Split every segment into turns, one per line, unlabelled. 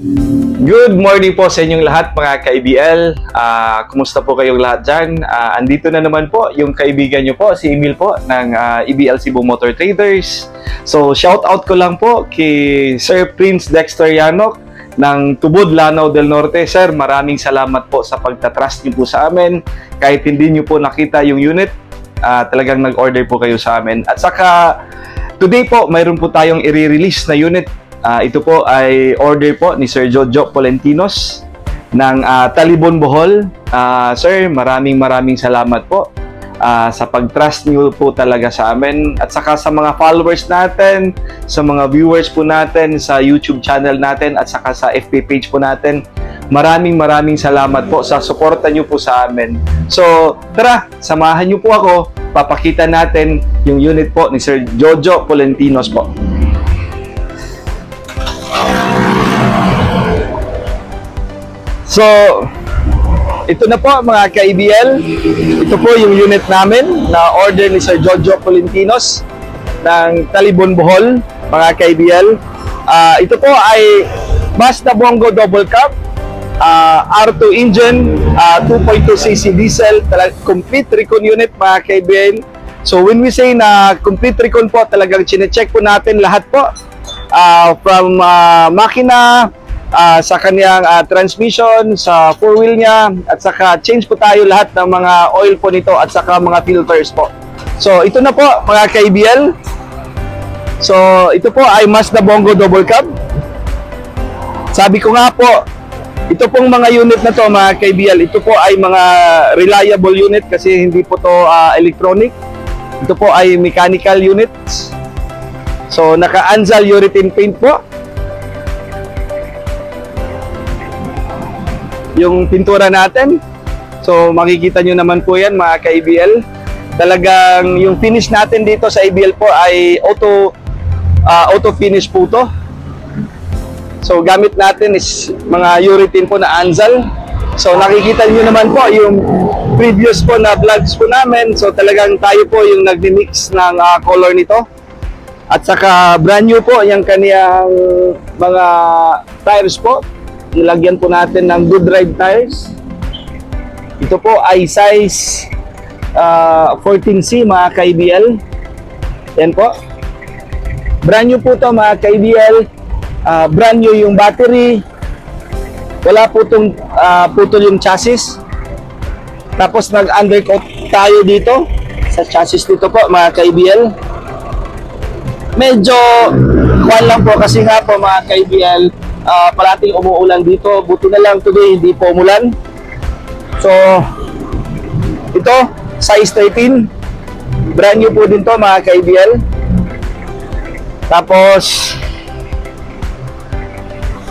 Good morning po sa inyong lahat mga ka-EBL. Kumusta po kayong lahat dyan? Andito na naman po yung kaibigan nyo po, si Emil po ng EBL Cebu Motor Traders. So shout out ko lang po kay Sir Prince Dexter Yanok ng Tubod, Lanao del Norte. Sir, maraming salamat po sa pagtatrust nyo po sa amin. Kahit hindi nyo po nakita yung unit, talagang nag-order po kayo sa amin. At saka today po, mayroon po tayong i-release na unit. Ito po ay order po ni Sir Jojo Polentinos ng Talibon, Bohol. Sir, maraming salamat po sa pag-trust niyo po talaga sa amin. At saka sa mga followers natin, sa mga viewers po natin, sa YouTube channel natin, at saka sa FB page po natin. Maraming salamat po sa suporta niyo po sa amin. So, tara, samahan niyo po ako. Papakita natin yung unit po ni Sir Jojo Polentinos po. So, ito na po mga ka-EBL. Ito po yung unit namin na order ni Sir Jojo Polentinos ng Talibon, Bohol, mga ka-EBL. Ito po ay Mazda Bongo Double Cab, R2 engine, 2.2cc diesel, complete recon unit mga ka-EBL. So, when we say na complete recon po, talagang chinecheck po natin lahat po. From makina, sa kanyang transmission, sa four-wheel niya, at saka change po tayo lahat ng mga oil po nito at saka mga filters po. So, ito na po mga ka-EBL. So, ito po ay Mazda Bongo Double Cab. Sabi ko nga po, ito pong mga unit na to mga ka-EBL, ito po ay mga reliable unit kasi hindi po to electronic. Ito po ay mechanical units. So, naka-Anzal urethane paint po. Yung pintura natin. So, makikita nyo naman po yan mga ka-EBL. Talagang yung finish natin dito sa EBL po ay auto finish po to. So, gamit natin is mga urethane po na Anzal. So, nakikita nyo naman po yung previous po na vlogs po namin. So, talagang tayo po yung nag-mix ng color nito. At saka brand new po yung kaniyang mga tires po. Nilagyan po natin ng Good Ride tires. Ito po ay size 14C mga ka-EBL. Yan po. Brand new po to mga ka-EBL. Brand new yung battery. Wala po itong putol yung chassis. Tapos nag-undercoat tayo dito sa chassis dito po mga ka-EBL. Medyo kuwan lang po kasi nga po mga ka-EBL, parating umuulan dito. Buti na lang today hindi po umulan. So ito size 13, brand new po din to mga ka-EBL. Tapos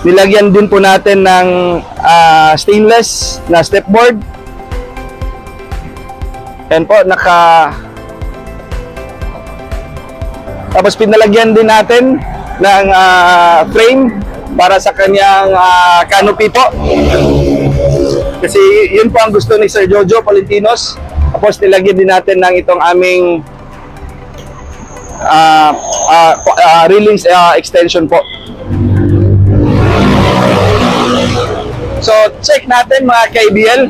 nilagyan din po natin ng stainless na stepboard. Yan po, tapos pinalagyan din natin ng frame para sa kanyang canopy po. Kasi yun po ang gusto ni Sir Jojo Polentinos. Tapos nilagyan din natin ng itong aming railings extension po. So check natin mga ka-EBL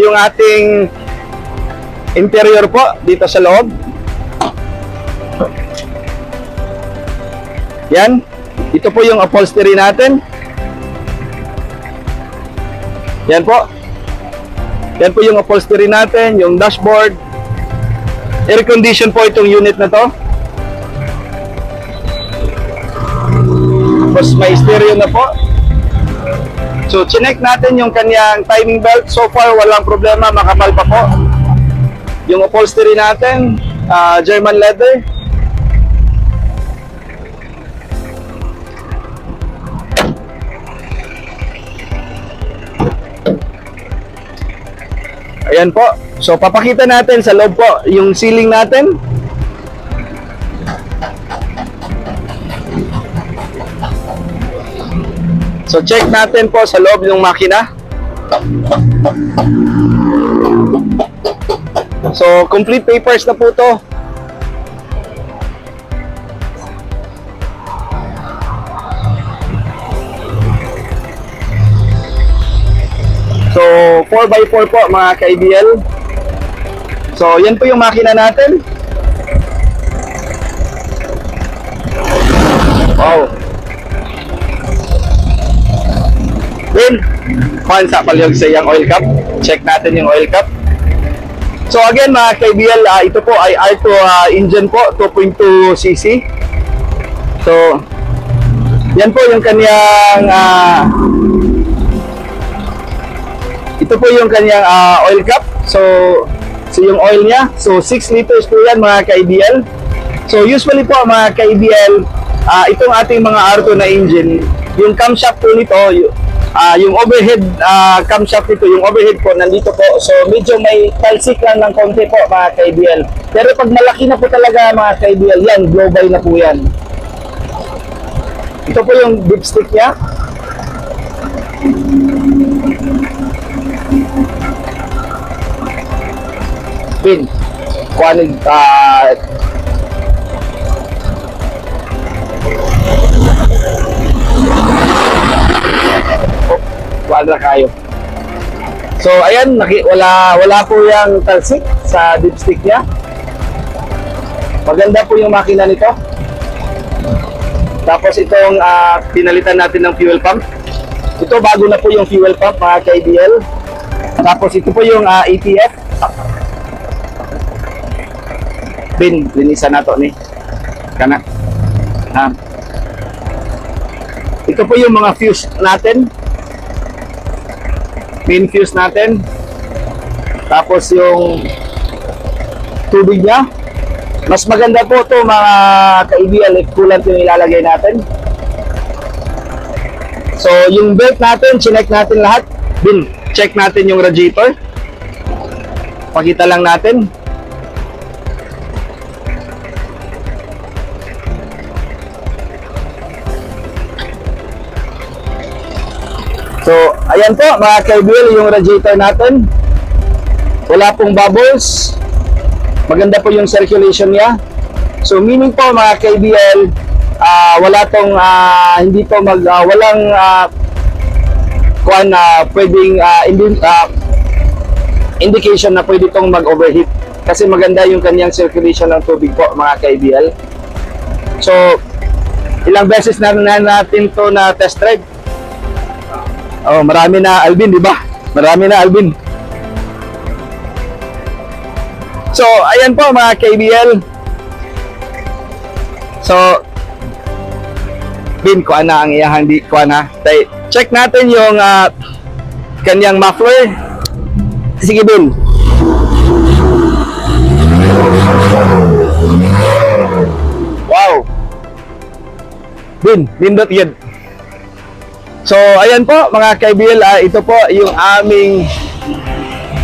yung ating interior po dito sa loob. Yan. Ito po yung upholstery natin. Yan po. Yan po yung upholstery natin, yung dashboard. Air condition po itong unit na to. Tapos may stereo na po. So, chinek natin yung kanyang timing belt. So far, walang problema. Makapal pa po. Yung upholstery natin, German leather. Ayan po. So, papakita natin sa loob po yung ceiling natin. So, check natin po sa loob ng makina. So, complete papers na po to. So 4x4 po mga ka-ABL. So yan po yung makina natin. Wow. Then, sa palyog sa yung oil cap. Check natin yung oil cap. So again mga ka-ABL, ito po ay R2 engine po, 2.2cc. So yan po yung kanyang ito po yung kanyang oil cap. So yung oil niya, so 6 liters po yan mga ka-ABL. So usually po mga ka-ABL, itong ating mga R2 na engine, yung camshaft po nito, yung overhead camshaft nito, yung overhead po nandito po. So medyo may talsik lang ng konti po mga ka-ABL. Pero pag malaki na po talaga mga ka-ABL, yan, blow by na po yan. Ito po yung dipstick niya. Pin. Kuanig, wala kayo. So ayan, wala po yung talsik sa dipstick niya. Maganda po yung makina nito. Tapos itong pinalitan natin ng fuel pump. Ito bago na po yung fuel pump mga ka-ABL. Tapos ito po yung ATF. Linisan na to ni kana. Ito po yung mga fuse natin. Main fuse natin. Tapos yung tubig niya. Mas maganda po to mga ka-ABL if coolant yung ilalagay natin. So yung belt natin, chinek natin lahat. Check natin yung radiator. Pakita lang natin. So ayan po mga ka-ABL yung radiator natin. Wala pong bubbles. Maganda po yung circulation niya. So meaning po mga ka-ABL, wala tong hindi to walang pwedeng indication na pwede tong mag-overheat kasi maganda yung kanyang circulation ng tubig po mga ka-ABL. So ilang beses na natin to na test drive. Oh, marami na Alvin, di ba? Marami na Alvin. So, ayan po mga ka-ABL. So, kuha na ang iyahang kuha na. Check natin yung kanyang muffler. Sige, Bin. Wow. Bin, nindot yun. So, ayan po mga ka-ABL. Ito po yung aming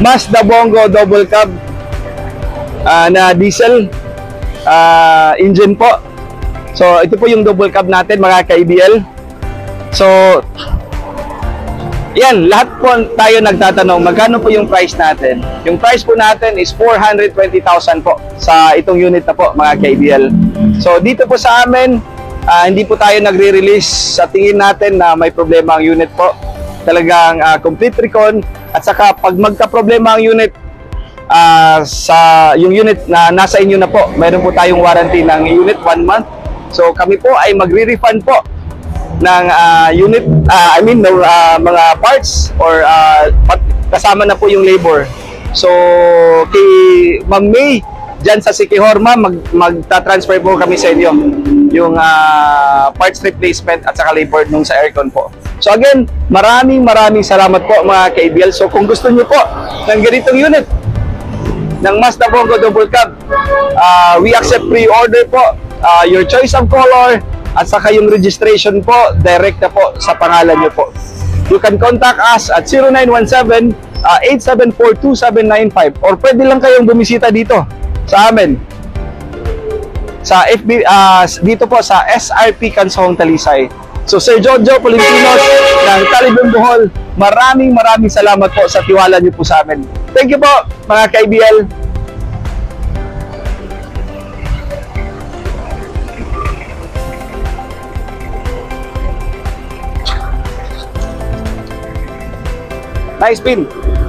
Mazda Bongo double cab na diesel engine po. So ito po yung double cab natin mga ka-ABL. So yan, lahat po tayo nagtatanong magkano po yung price natin. Yung price po natin is 420,000 po sa itong unit na po mga ka-ABL. So dito po sa amin, hindi po tayo nagre-release sa tingin natin na may problema ang unit po. Talagang complete recon, at saka pag magka-problema ang unit, sa yung unit na nasa inyo na po, mayroon po tayong warranty ng unit 1 month. So kami po ay magre-refund po ng unit, ng mga parts or kasama na po yung labor. So kay Ma'am May dyan sa Sikihorma, magta-transfer po kami sa inyo yung parts replacement at saka labor nung sa aircon po. So again, maraming salamat po mga ka-ABL. So kung gusto nyo po ng ganitong unit ng Mazda Bongo double cab, we accept pre-order po, your choice of color, at saka yung registration po, direct na po sa pangalan nyo po. You can contact us at 0917-874-2795 or pwede lang kayong bumisita dito sa amin sa FB, dito po sa SRP Kansahong Talisay. So Sir Jojo Colintinos ng Talibon Bohol, maraming salamat po sa tiwala niyo po sa amin. Thank you po mga ka-ABL.
Nice pin.